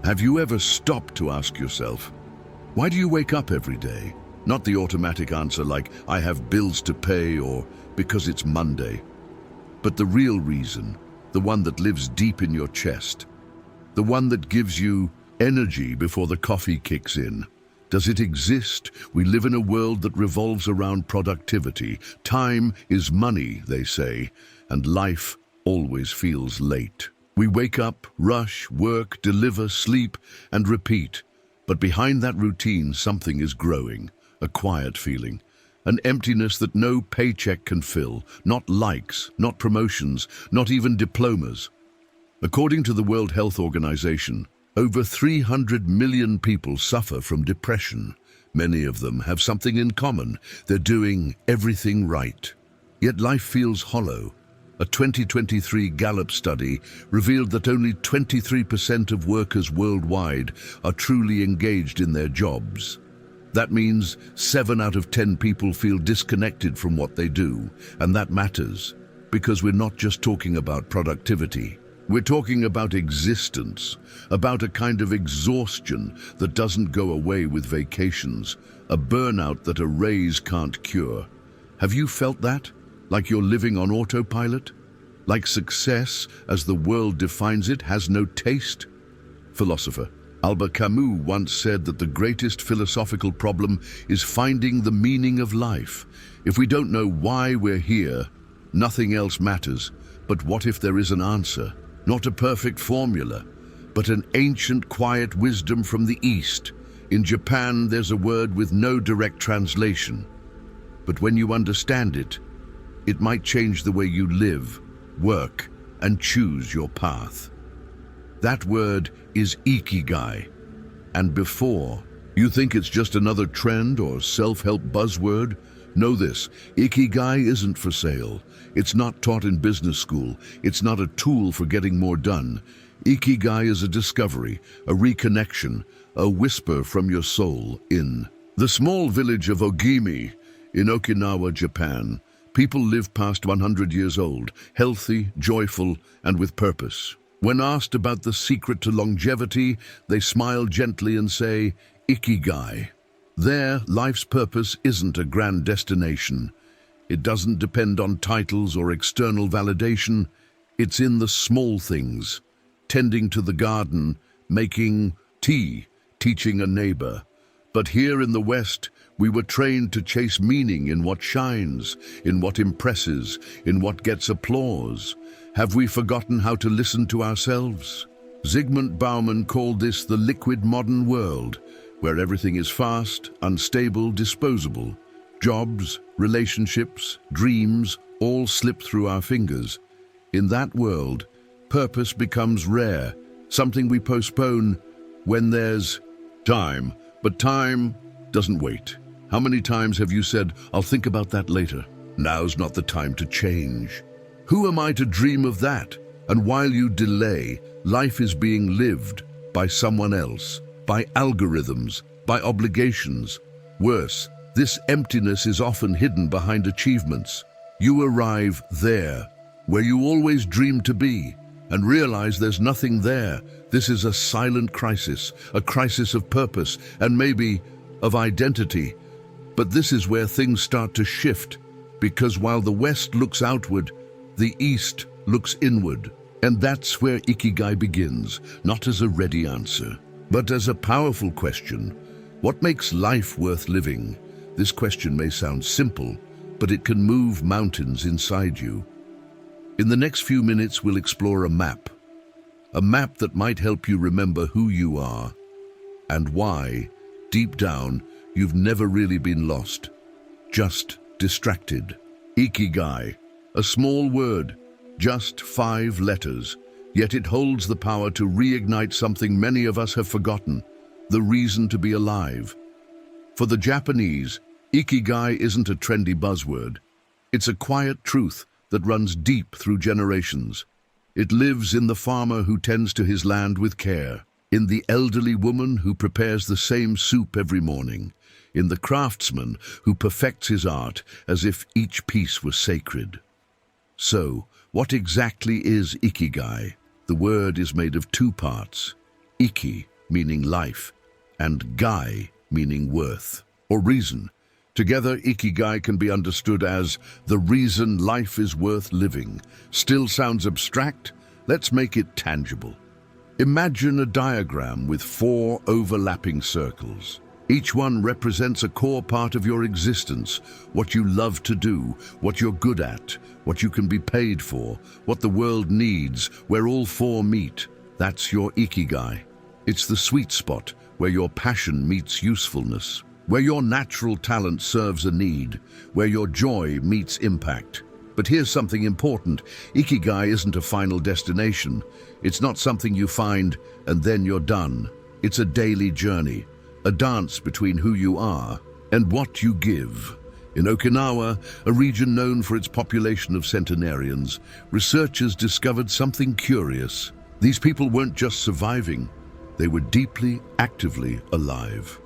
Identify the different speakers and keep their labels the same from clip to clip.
Speaker 1: Have you ever stopped to ask yourself, why do you wake up every day? Not the automatic answer like, I have bills to pay or because it's Monday. But the real reason, the one that lives deep in your chest, the one that gives you energy before the coffee kicks in. Does it exist? We live in a world that revolves around productivity. Time is money, they say, and life always feels late. We wake up, rush, work, deliver, sleep, and repeat. But behind that routine, something is growing, a quiet feeling, an emptiness that no paycheck can fill, not likes, not promotions, not even diplomas. According to the World Health Organization, over 300 million people suffer from depression. Many of them have something in common. They're doing everything right. Yet life feels hollow. A 2023 Gallup study revealed that only 23% of workers worldwide are truly engaged in their jobs. That means 7 out of 10 people feel disconnected from what they do, and that matters, because we're not just talking about productivity. We're talking about existence, about a kind of exhaustion that doesn't go away with vacations, a burnout that a raise can't cure. Have you felt that? Like you're living on autopilot? Like success, as the world defines it, has no taste? Philosopher Albert Camus once said that the greatest philosophical problem is finding the meaning of life. If we don't know why we're here, nothing else matters. But what if there is an answer? Not a perfect formula, but an ancient quiet wisdom from the East. In Japan, there's a word with no direct translation. But when you understand it, it might change the way you live, work, and choose your path. That word is Ikigai. And before you think it's just another trend or self-help buzzword, know this: Ikigai isn't for sale. It's not taught in business school. It's not a tool for getting more done. Ikigai is a discovery, a reconnection, a whisper from your soul. In the small village of Ogimi, in Okinawa, Japan, people live past 100 years old, healthy, joyful, and with purpose. When asked about the secret to longevity, they smile gently and say, Ikigai. There, life's purpose isn't a grand destination. It doesn't depend on titles or external validation. It's in the small things: tending to the garden, making tea, teaching a neighbor. But here in the West, we were trained to chase meaning in what shines, in what impresses, in what gets applause. Have we forgotten how to listen to ourselves? Zygmunt Bauman called this the liquid modern world, where everything is fast, unstable, disposable. Jobs, relationships, dreams, all slip through our fingers. In that world, purpose becomes rare, something we postpone when there's time. But time doesn't wait. How many times have you said, I'll think about that later? Now's not the time to change. Who am I to dream of that? And while you delay, life is being lived by someone else, by algorithms, by obligations. Worse, this emptiness is often hidden behind achievements. You arrive there, where you always dreamed to be, and realize there's nothing there. This is a silent crisis, a crisis of purpose, and maybe of identity. But this is where things start to shift, because while the West looks outward, the East looks inward. And that's where Ikigai begins, not as a ready answer, but as a powerful question. What makes life worth living? This question may sound simple, but it can move mountains inside you. In the next few minutes, we'll explore a map that might help you remember who you are and why, deep down, you've never really been lost, just distracted. Ikigai, a small word, just 5 letters, yet it holds the power to reignite something many of us have forgotten: the reason to be alive. For the Japanese, Ikigai isn't a trendy buzzword. It's a quiet truth that runs deep through generations. It lives in the farmer who tends to his land with care, in the elderly woman who prepares the same soup every morning, in the craftsman who perfects his art as if each piece was sacred. So, what exactly is Ikigai? The word is made of 2 parts. Iki, meaning life, and gai, meaning worth or reason. Together, Ikigai can be understood as the reason life is worth living. Still sounds abstract? Let's make it tangible. Imagine a diagram with 4 overlapping circles. Each one represents a core part of your existence, what you love to do, what you're good at, what you can be paid for, what the world needs, where all 4 meet. That's your Ikigai. It's the sweet spot where your passion meets usefulness, where your natural talent serves a need, where your joy meets impact. But here's something important. Ikigai isn't a final destination. It's not something you find and then you're done. It's a daily journey, a dance between who you are and what you give. In Okinawa, a region known for its population of centenarians, researchers discovered something curious. These people weren't just surviving, they were deeply, actively alive.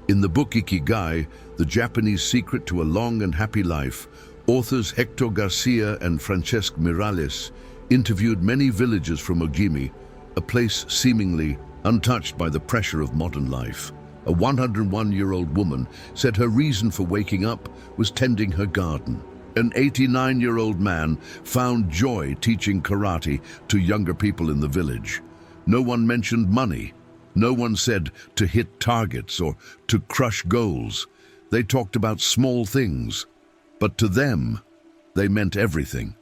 Speaker 1: In the book Ikigai, The Japanese Secret to a Long and Happy Life, authors Hector Garcia and Francesc Miralles interviewed many villagers from Ogimi, a place seemingly untouched by the pressure of modern life. A 101-year-old woman said her reason for waking up was tending her garden. An 89-year-old man found joy teaching karate to younger people in the village. No one mentioned money. No one said to hit targets or to crush goals. They talked about small things, but to them, they meant everything.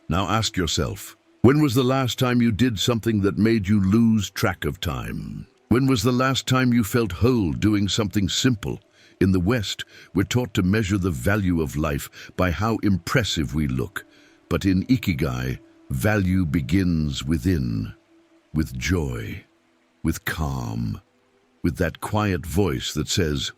Speaker 1: Now ask yourself, when was the last time you did something that made you lose track of time? When was the last time you felt whole doing something simple? In the West, we're taught to measure the value of life by how impressive we look. But in Ikigai, value begins within, with joy, with calm, with that quiet voice that says,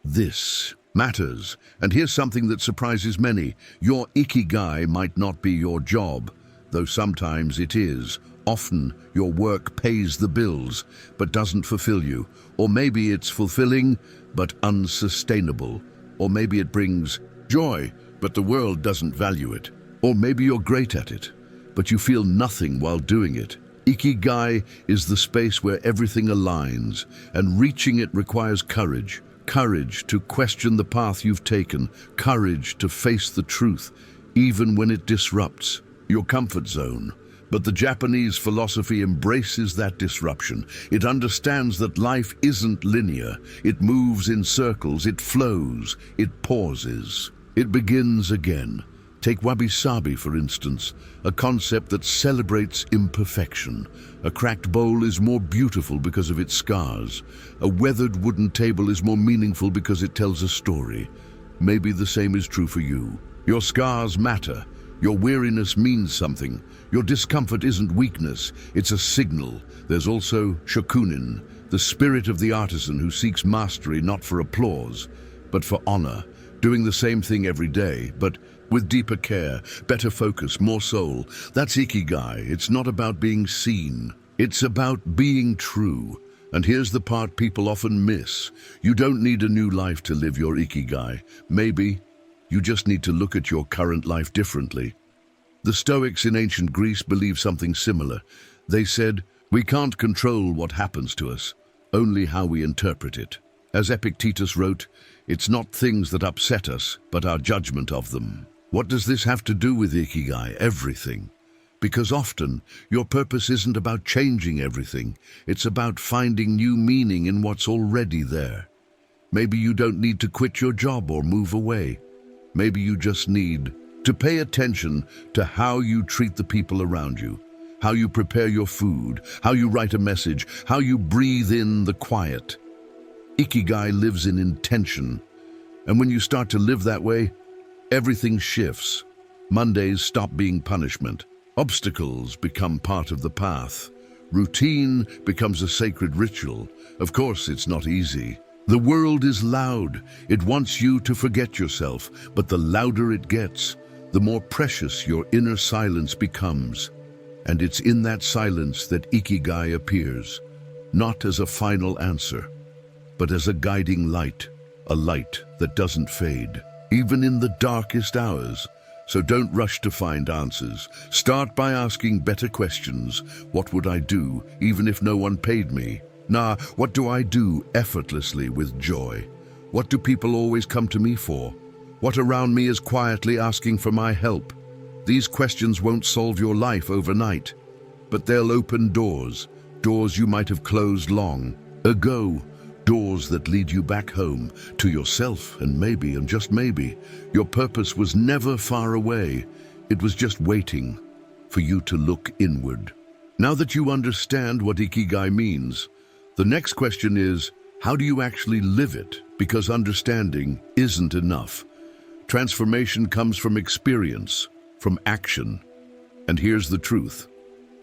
Speaker 1: "This matters." And here's something that surprises many. Your Ikigai might not be your job, though sometimes it is. Often, your work pays the bills, but doesn't fulfill you. Or maybe it's fulfilling, but unsustainable. Or maybe it brings joy, but the world doesn't value it. Or maybe you're great at it, but you feel nothing while doing it. Ikigai is the space where everything aligns, and reaching it requires courage. Courage to question the path you've taken. Courage to face the truth, even when it disrupts your comfort zone. But the Japanese philosophy embraces that disruption. It understands that life isn't linear. It moves in circles, it flows, it pauses, it begins again. Take wabi-sabi, for instance, a concept that celebrates imperfection. A cracked bowl is more beautiful because of its scars. A weathered wooden table is more meaningful because it tells a story. Maybe the same is true for you. Your scars matter. Your weariness means something. Your discomfort isn't weakness, it's a signal. There's also shokunin, the spirit of the artisan who seeks mastery not for applause, but for honor, doing the same thing every day, but with deeper care, better focus, more soul. That's Ikigai. It's not about being seen. It's about being true. And here's the part people often miss. You don't need a new life to live your Ikigai. Maybe you just need to look at your current life differently. The Stoics in ancient Greece believed something similar. They said, "We can't control what happens to us, only how we interpret it." As Epictetus wrote, "It's not things that upset us, but our judgment of them." What does this have to do with Ikigai? Everything. Because often, your purpose isn't about changing everything. It's about finding new meaning in what's already there. Maybe you don't need to quit your job or move away. Maybe you just need to pay attention to how you treat the people around you, how you prepare your food, how you write a message, how you breathe in the quiet. Ikigai lives in intention. And when you start to live that way, everything shifts. Mondays stop being punishment. Obstacles become part of the path. Routine becomes a sacred ritual. Of course, it's not easy. The world is loud. It wants you to forget yourself, but the louder it gets, the more precious your inner silence becomes. And it's in that silence that Ikigai appears, not as a final answer, but as a guiding light, a light that doesn't fade. Even in the darkest hours, So don't rush to find answers. Start by asking better questions. What would I do, even if no one paid me? What do I do effortlessly with joy? What do people always come to me for? What around me is quietly asking for my help? These questions won't solve your life overnight, but they'll open doors you might have closed long ago, doors that lead you back home, to yourself, and maybe, and just maybe, your purpose was never far away. It was just waiting for you to look inward. Now that you understand what Ikigai means, the next question is, how do you actually live it? Because understanding isn't enough. Transformation comes from experience, from action. And here's the truth.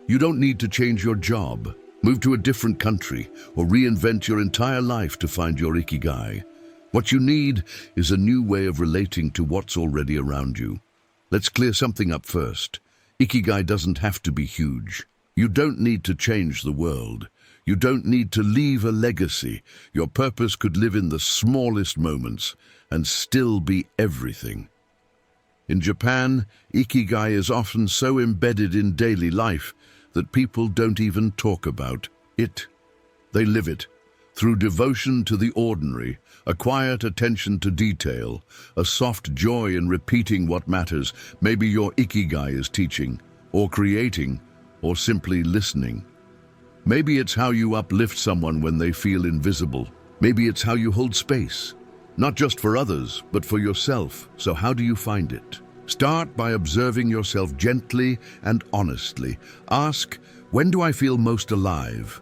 Speaker 1: You don't need to change your job, move to a different country, or reinvent your entire life to find your Ikigai. What you need is a new way of relating to what's already around you. Let's clear something up first. Ikigai doesn't have to be huge. You don't need to change the world. You don't need to leave a legacy. Your purpose could live in the smallest moments and still be everything. In Japan, Ikigai is often so embedded in daily life that people don't even talk about it. They live it, through devotion to the ordinary, a quiet attention to detail, a soft joy in repeating what matters. Maybe your Ikigai is teaching, or creating, or simply listening. Maybe it's how you uplift someone when they feel invisible. Maybe it's how you hold space, not just for others, but for yourself. So how do you find it? Start by observing yourself gently and honestly. Ask, when do I feel most alive?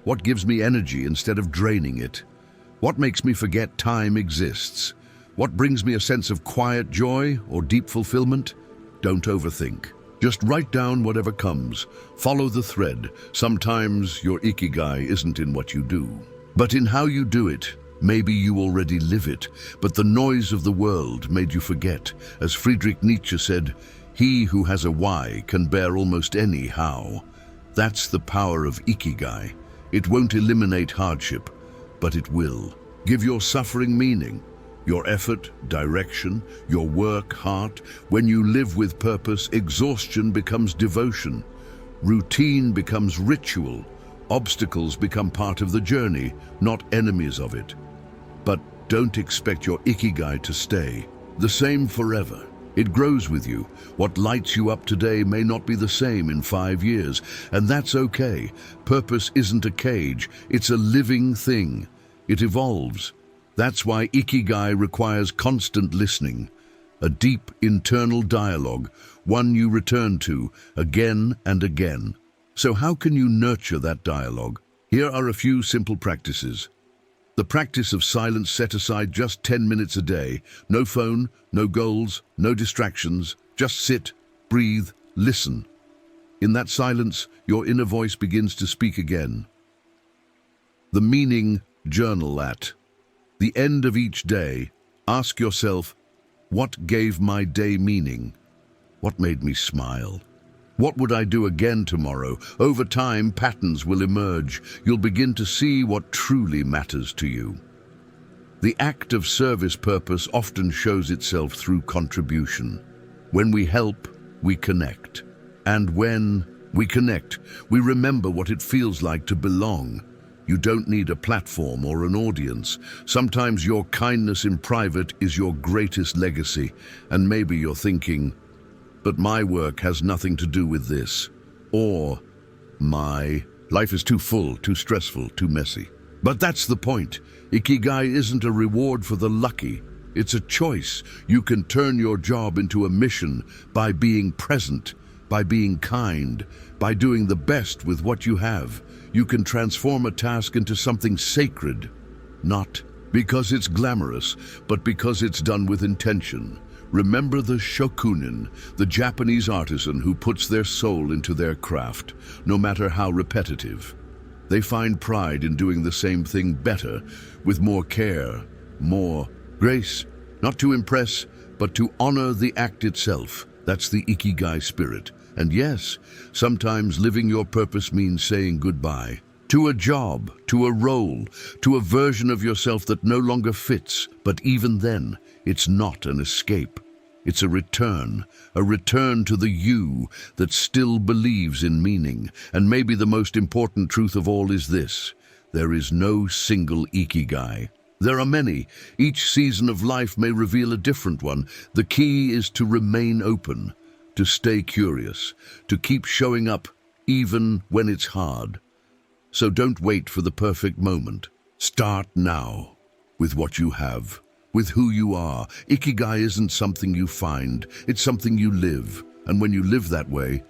Speaker 1: What gives me energy instead of draining it? What makes me forget time exists? What brings me a sense of quiet joy or deep fulfillment? Don't overthink. Just write down whatever comes. Follow the thread. Sometimes your Ikigai isn't in what you do, but in how you do it. Maybe you already live it, but the noise of the world made you forget. As Friedrich Nietzsche said, he who has a why can bear almost any how. That's the power of Ikigai. It won't eliminate hardship, but it will give your suffering meaning, your effort, direction, your work, heart. When you live with purpose, exhaustion becomes devotion. Routine becomes ritual. Obstacles become part of the journey, not enemies of it. But don't expect your Ikigai to stay the same forever. It grows with you. What lights you up today may not be the same in 5 years, and that's okay. Purpose isn't a cage, it's a living thing. It evolves. That's why Ikigai requires constant listening, a deep internal dialogue, one you return to again and again. So how can you nurture that dialogue? Here are a few simple practices. The practice of silence. Set aside just 10 minutes a day. No phone, no goals, no distractions. Just sit, breathe, listen. In that silence, your inner voice begins to speak again. The meaning. Journal at the end of each day. Ask yourself, what gave my day meaning? What made me smile? What would I do again tomorrow? Over time, patterns will emerge. You'll begin to see what truly matters to you. The act of service. Purpose often shows itself through contribution. When we help, we connect. And when we connect, we remember what it feels like to belong. You don't need a platform or an audience. Sometimes your kindness in private is your greatest legacy. And maybe you're thinking, but my work has nothing to do with this. Or, my life is too full, too stressful, too messy. But that's the point. Ikigai isn't a reward for the lucky. It's a choice. You can turn your job into a mission by being present, by being kind, by doing the best with what you have. You can transform a task into something sacred, not because it's glamorous, but because it's done with intention. Remember the shokunin, the Japanese artisan who puts their soul into their craft, no matter how repetitive. They find pride in doing the same thing better, with more care, more grace, not to impress, but to honor the act itself. That's the Ikigai spirit. And yes, sometimes living your purpose means saying goodbye to a job, to a role, to a version of yourself that no longer fits. But even then, it's not an escape. It's a return to the you that still believes in meaning. And maybe the most important truth of all is this: there is no single Ikigai. There are many. Each season of life may reveal a different one. The key is to remain open, to stay curious, to keep showing up even when it's hard. So don't wait for the perfect moment. Start now, with what you have, with who you are. Ikigai isn't something you find, it's something you live. And when you live that way,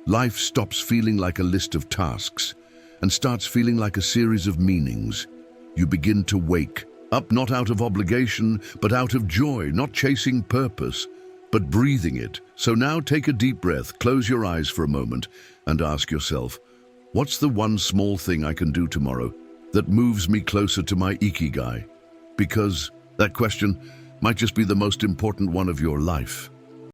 Speaker 1: life stops feeling like a list of tasks and starts feeling like a series of meanings. You begin to wake up, not out of obligation, but out of joy, not chasing purpose, but breathing it. So now take a deep breath, close your eyes for a moment, and ask yourself, what's the one small thing I can do tomorrow that moves me closer to my Ikigai? Because that question might just be the most important one of your life.